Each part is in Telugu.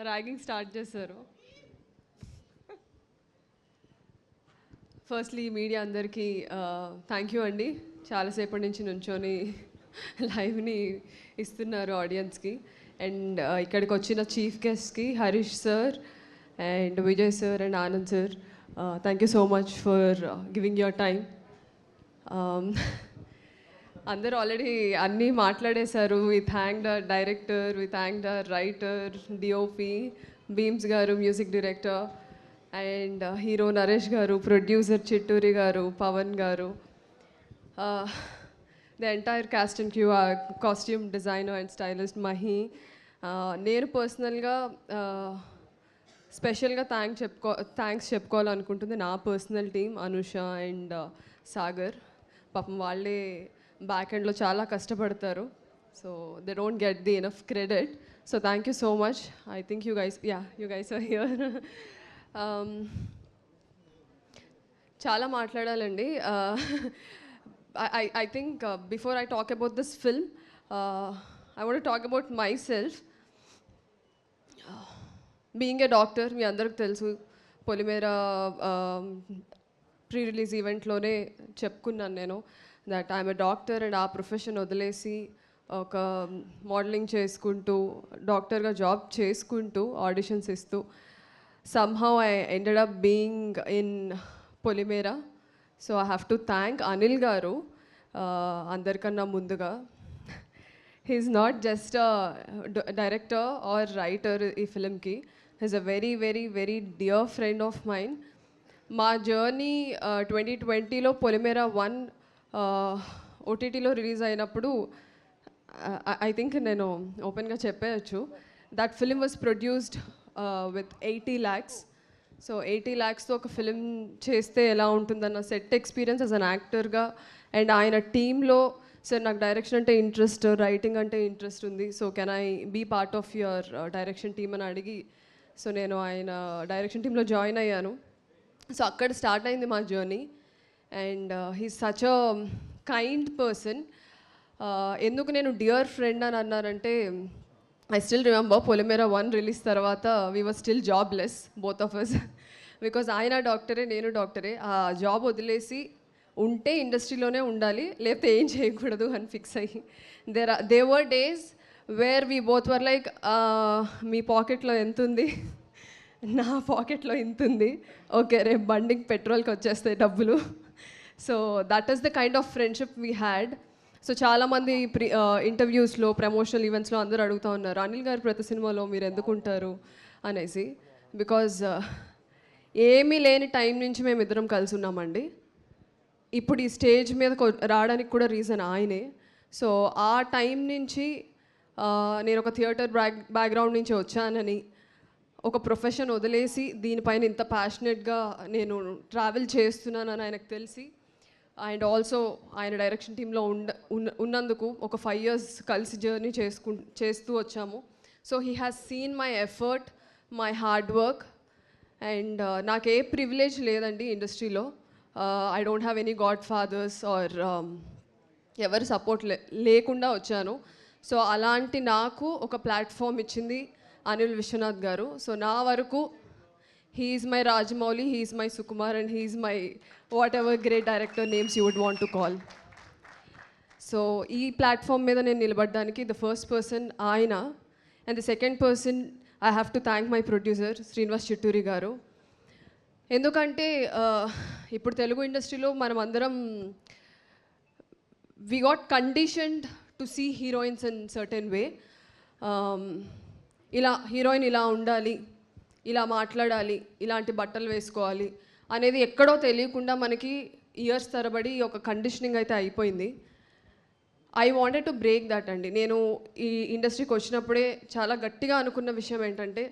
ర్యాగింగ్ స్టార్ట్ చేశారు. ఫస్ట్లీ మీడియా అందరికీ థ్యాంక్ యూ అండి. చాలాసేపటి నుంచి నుంచొని లైవ్ని ఇస్తున్నారు ఆడియన్స్కి. అండ్ ఇక్కడికి వచ్చిన చీఫ్ గెస్ట్కి Harish sir and Vijay sir and Anand sir, thank you so much for giving your time. అందరూ ఆల్రెడీ అన్నీ మాట్లాడేశారు. We thank the director, we thank the writer, DOP Bheems garu, music director, and hero Naresh garu, producer Chitturi garu, Pawan garu, the entire cast and crew, costume designer and stylist Mahi. నేను పర్సనల్గా స్పెషల్గా థ్యాంక్స్ చెప్పుకోవాలనుకుంటుంది నా personal team Anusha and Sagar. పాపం వాళ్ళే బ్యాక్ ఎండ్లో చాలా కష్టపడతారు. So they don't get the enough credit. So thank you so much. I think you guys are here. చాలా మాట్లాడాలండి. I think before I talk about this film, I want to talk about myself. Being a doctor, మీ అందరికి తెలుసు, పొలిమేరా ప్రీ రిలీజ్ ఈవెంట్లోనే చెప్పుకున్నాను నేను that I'm a doctor. And ఆ ప్రొఫెషన్ వదిలేసి ఒక మోడలింగ్ చేసుకుంటూ డాక్టర్గా జాబ్ చేసుకుంటూ ఆడిషన్స్ ఇస్తూ somehow I ended up being in Polimera. So I have to thank Anil garu అందరికన్నా ముందుగా. He's not just director or writer ఈ ఫిలింకి, he's a very very very dear friend of mind. మా జర్నీ 2020లో పొలిమేరా 1 ఓటీటీలో రిలీజ్ అయినప్పుడు ఐ థింక్ నేను ఓపెన్గా చెప్పేయచ్చు, that film was produced with 80 lakhs. So 80 lakhsతో ఒక ఫిలిం చేస్తే ఎలా ఉంటుందన్న సెట్ ఎక్స్పీరియన్స్ యాజ్ అన్ యాక్టర్గా. అండ్ ఆయన టీంలో, సార్ నాకు డైరెక్షన్ అంటే ఇంట్రెస్ట్, రైటింగ్ అంటే ఇంట్రెస్ట్ ఉంది, so can I be part of your direction team అని అడిగి, సో నేను ఆయన డైరెక్షన్ టీంలో జాయిన్ అయ్యాను. సో అక్కడ స్టార్ట్ అయింది మా journey. And he's such a kind person. ఎందుకు నేను డియర్ ఫ్రెండ్ అని అన్నారంటే, I still remember Polimera 1 release తర్వాత we were still jobless both of us. Because ఆయన డాక్టరే, నేను డాక్టరే. ఆ జాబ్ వదిలేసి ఉంటే ఇండస్ట్రీలోనే ఉండాలి, లేకపోతే ఏం చేయకూడదు అని ఫిక్స్ అయ్యి there were days where we both were like, మీ పాకెట్లో ఎంత ఉంది, నా పాకెట్లో ఇంత ఉంది, ఓకే రేపు బండికి పెట్రోల్కి వచ్చేస్తాయి డబ్బులు. So that is the kind of friendship we had. So చాలామంది ఇంటర్వ్యూస్లో, ప్రమోషనల్ ఈవెంట్స్లో అందరూ అడుగుతూ ఉన్నారు, అనిల్ గారు ప్రతి సినిమాలో మీరు ఎందుకు ఉంటారు అనేసి. బికాజ్ ఏమీ లేని టైం నుంచి మేము ఇద్దరం కలిసి ఉన్నామండి. ఇప్పుడు ఈ స్టేజ్ మీద రావడానికి కూడా రీజన్ ఆయనే. సో ఆ టైం నుంచి నేను ఒక థియేటర్ బ్యాక్గ్రౌండ్ నుంచి వచ్చానని, ఒక ప్రొఫెషన్ వదిలేసి దీనిపైన ఇంత ప్యాషనెట్గా నేను ట్రావెల్ చేస్తున్నానని ఆయనకు తెలిసి, అండ్ ఆల్సో ఆయన డైరెక్షన్ టీంలో ఉన్నందుకు ఒక 5 years కలిసి జర్నీ చేస్తూ వచ్చాము. So he has seen my effort, my hard work. And నాకే ప్రివిలేజ్ లేదండి ఇండస్ట్రీలో. I don't have any godfathers or ఎవరి సపోర్ట్ లేకుండా వచ్చాను. సో అలాంటి నాకు ఒక ప్లాట్ఫామ్ ఇచ్చింది అనిల్ విశ్వనాథ్ గారు. సో నా వరకు he is my Rajamouli, he is my Sukumar, and he is my whatever great director names you would want to call. So ee platform మీద నేను నిలబడడానికి the first person ఆయన, and the second person I have to thank my producer Srinivas Chitturi గారు. ఎందుకంటే ఇప్పుడు తెలుగు ఇండస్ట్రీలో మనం అందరం we got conditioned to see heroines in certain way. ఇలా హీరోయిన్ ఇలా ఉండాలి, ఇలా మాట్లాడాలి, ఇలాంటి బట్టలు వేసుకోవాలి అనేది ఎక్కడో తెలియకుండా మనకి ఇయర్స్ తరబడి ఒక కండిషనింగ్ అయితే అయిపోయింది. I wanted to break that అండి. నేను ఈ ఇండస్ట్రీకి వచ్చినప్పుడే చాలా గట్టిగా అనుకున్న విషయం ఏంటంటే,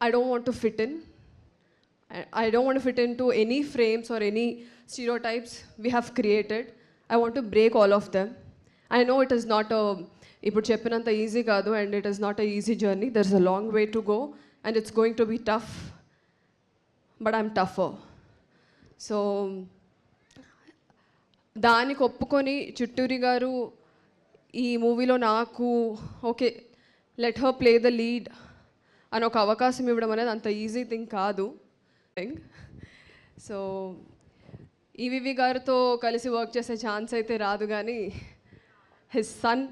I don't want to fit in to any frames or any stereotypes we have created. I want to break all of them. I know it is not ఇప్పుడు చెప్పినంత ఈజీ కాదు, and it is not a easy journey. There is a long way to go. And it's going to be tough, but I'm tougher. So దానికి ఒప్పుకొని చిట్టూరి గారు ఈ మూవీలో నాకు okay let her play the lead అని ఒక అవకాశం ఇవ్వడం అనేది అంత ఈజీ థింగ్ కాదు. సో ఈవీవి గారితో కలిసి వర్క్ చేసే ఛాన్స్ అయితే రాదు, కానీ his son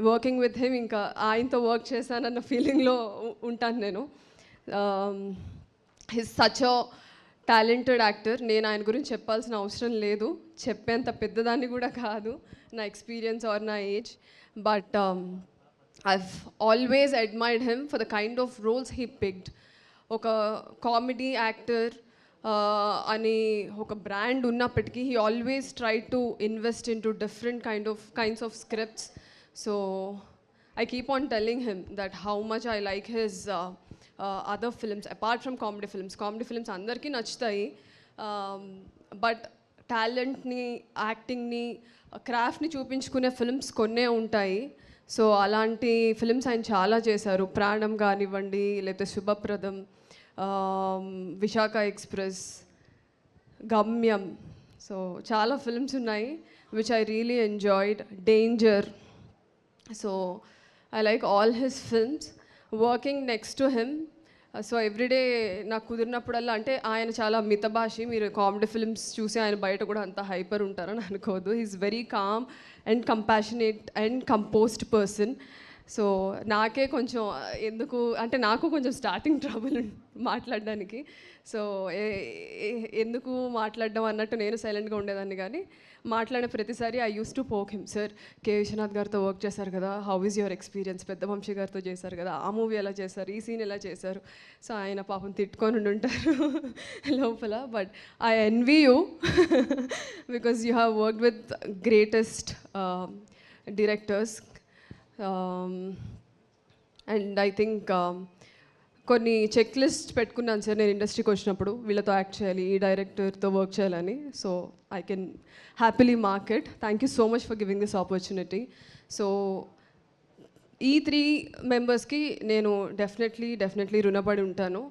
working with him, ఇంకా ఆయనతో వర్క్ చేశానన్న ఫీలింగ్లో ఉంటాను నేను. His such a talented actor. నేను ఆయన గురించి చెప్పాల్సిన అవసరం లేదు, చెప్పేంత పెద్దదాన్ని కూడా కాదు నా ఎక్స్పీరియన్స్ ఆర్ నా age. But I've always admired him for the kind of roles he picked. ఒక కామెడీ యాక్టర్ అని ఒక బ్రాండ్ ఉన్నప్పటికీ he always tried to invest into different kinds of scripts. So I keep on telling him that how much I like his other films apart from comedy films. Comedy films అందరికీ నచ్చుతాయి, బట్ టాలెంట్ని, యాక్టింగ్ని, క్రాఫ్ట్ని చూపించుకునే ఫిల్మ్స్ కొన్నే ఉంటాయి. సో అలాంటి ఫిల్మ్స్ ఆయన చాలా చేశారు. ప్రాణం కానివ్వండి, లేకపోతే శుభప్రదం, విశాఖ ఎక్స్ప్రెస్, గమ్యం. సో చాలా ఫిల్మ్స్ ఉన్నాయి which I really enjoyed. Danger. So I like all his films. Working next to him, so everyday నాకు కుదిరినప్పుడల్లా, అంటే ఆయన చాలా మితభాషి, మీరు కామెడీ ఫిల్మ్స్ చూసి ఆయన బయట కూడా అంత హైపర్ ఉంటారని అనుకోవద్దు. He is very calm and compassionate and composed person. So నాకే కొంచెం ఎందుకు అంటే నాకు కొంచెం స్టార్టింగ్ ట్రబుల్ మాట్లాడడానికి. సో ఎందుకు మాట్లాడడం అన్నట్టు నేను సైలెంట్గా ఉండేదాన్ని, కానీ మాట్లాడిన ప్రతిసారి I used to poke him. Sir, K Viswanath గారితో వర్క్ చేశారు కదా, హౌ ఈజ్ యువర్ ఎక్స్పీరియన్స్? పెద్ద వంశీ గారితో చేశారు కదా, ఆ మూవీ ఎలా చేశారు, ఈ సీన్ ఎలా చేశారు? సో ఆయన పాపం తిట్టుకొని ఉంటారు లోపల. But I envy you because you have worked with greatest directors. And I think కొన్ని చెక్ లిస్ట్ పెట్టుకున్నాను సార్ నేను ఇండస్ట్రీకి వచ్చినప్పుడు, వీళ్ళతో యాక్ట్ చేయాలి, ఈ డైరెక్టర్తో వర్క్ చేయాలని. So I can happily mark it. Thank you so much for giving this opportunity. So ఈ 3 మెంబర్స్కి నేను డెఫినెట్లీ రుణపడి ఉంటాను,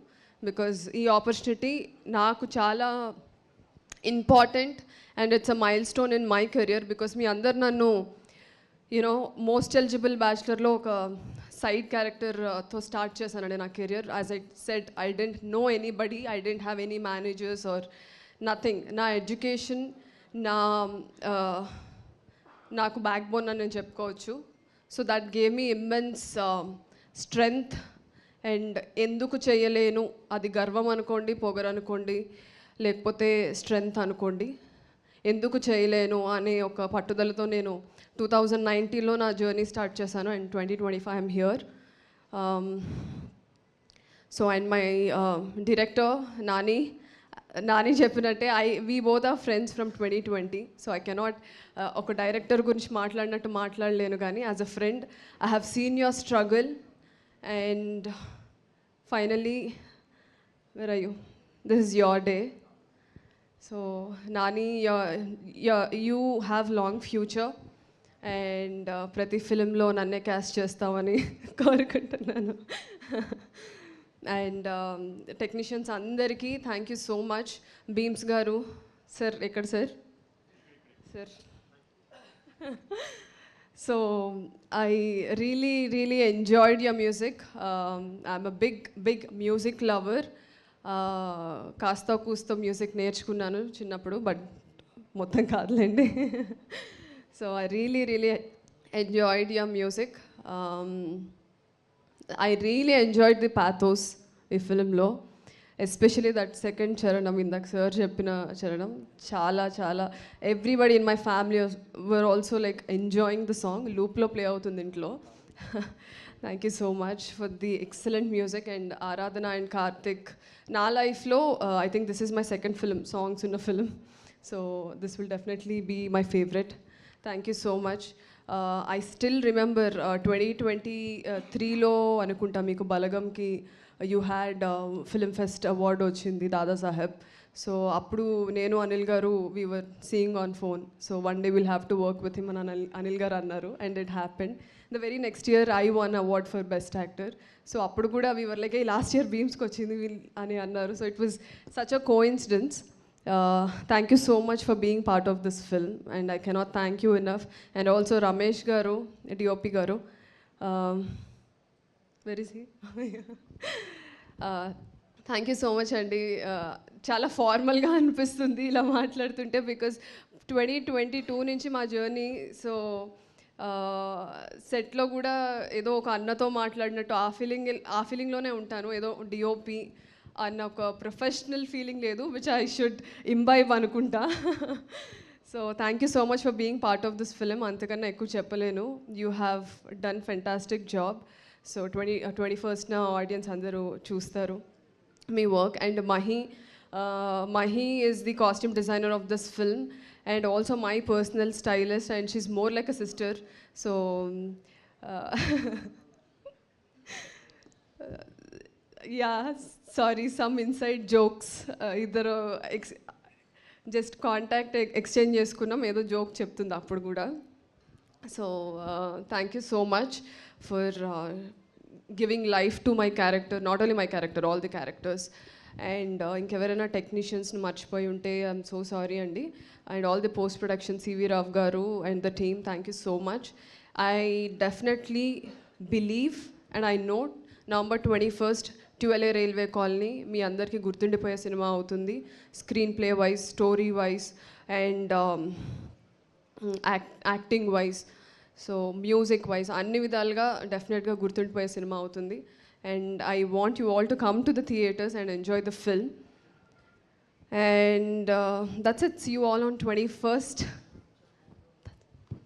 బికాజ్ ఈ ఆపర్చునిటీ నాకు చాలా important and it's a milestone in my career. Because మీ అందరు నన్ను మోస్ట్ ఎలిజిబుల్ బ్యాచులర్లో ఒక సైడ్ క్యారెక్టర్తో స్టార్ట్ చేశానండి నా career. As I said, I didn't know anybody, I didn't have any managers or nothing. నా ఎడ్యుకేషన్ నాకు బ్యాక్ బోన్ అని నేను చెప్పుకోవచ్చు. So that gave me immense strength. And ఎందుకు చేయలేను, అది గర్వం అనుకోండి, పొగరనుకోండి, లేకపోతే స్ట్రెంగ్త్ అనుకోండి, ఎందుకు చేయలేను అనే ఒక పట్టుదలతో నేను 2019లో నా జర్నీ స్టార్ట్ చేశాను. And 2025 I'm here. So and my director Nani చెప్పినట్టే, we both are friends from 2020. So I cannot ఒక డైరెక్టర్ గురించి మాట్లాడినట్టు మాట్లాడలేను, కానీ as a friend I have seen your struggle and finally where are you, this is your day. So Nani, you have long future and ప్రతి ఫిలింలో నన్నే క్యాస్ట్ చేస్తామని కోరుకుంటున్నాను. అండ్ టెక్నీషియన్స్ అందరికీ thank you so much. Beams గారు సార్, ఎక్కడ sir? So I really enjoyed your music. I'm a big music lover. కాస్త కూస్తో మ్యూజిక్ నేర్చుకున్నాను చిన్నప్పుడు, బట్ మొత్తం కాదులేండి. So I really enjoyed your music. I really enjoyed the pathos ఈ ఫిలింలో, ఎస్పెషలీ దట్ సెకండ్ చరణం, ఇందాక సార్ చెప్పిన చరణం చాలా everybody in my family were also like enjoying the song. లూప్లో ప్లే అవుతుంది ఇంట్లో. Thank you so much for the excellent music. And Aradhana and Karthik, నా లైఫ్లో I think this is my second film, songs ఉన్న film. So this will definitely be my favourite. Thank you so much. I still remember 2023లో అనుకుంటా మీకు బలగంకి you had film fest award వచ్చింది, దాదాసాహెబ్. సో అప్పుడు నేను Anil garu we were seeing on phone. So one day will have to work with him అని అనిల్ గారు అన్నారు. And it happened. The very next year I won award for best actor. So అప్పుడు కూడా we were like, last year బీమ్స్కి వచ్చింది అని అన్నారు. So it was such a coincidence. Thank you so much for being part of this film, and I cannot thank you enough. And also Ramesh garu, DOP garu, very see thank you so much అండి. చాలా ఫార్మల్గా అనిపిస్తుంది ఇలా మాట్లాడుతుంటే, బికాజ్ 2022 నుంచి మా జర్నీ. సో సెట్లో కూడా ఏదో ఒక అన్నతో మాట్లాడినట్టు ఆ ఫీలింగ్లోనే ఉంటాను. ఏదో డిఓపి అన్న ఒక ప్రొఫెషనల్ ఫీలింగ్ లేదు, విచ్ ఐ షుడ్ ఇంబైబ్ అనుకుంటా. So thank you so much for being part of this film. అంతకన్నా ఎక్కువ చెప్పలేను. You have done fantastic job. So 21st audience అందరూ చూస్తారు మీ work. And Mahi is the costume designer of this film and also my personal stylist, and she's more like a sister. So yeah, sorry, some inside jokes. Iddaru just contact exchange చేసుకున్నాం, ఏదో జోక్ చెప్తుంది అప్పుడు కూడా. So thank you so much for giving life to my character, not only my character, all the characters. And ఇంకెవరైనా టెక్నీషియన్స్ని మర్చిపోయి ఉంటే ఐఎమ్ సో సారీ అండి. And all the post production, CV Rao గారు and the team, thank you so much. I definitely believe and I know November 21st 12A railway colony మీ అందరికీ గుర్తుండిపోయే సినిమా అవుతుంది. Screenplay wise, story wise and acting wise, so music wise అన్ని విధాలుగా డెఫినెట్గా గుర్తుండిపోయే సినిమా అవుతుంది. And I want you all to come to the theatres and enjoy the film. And that's it. See you all on 21st.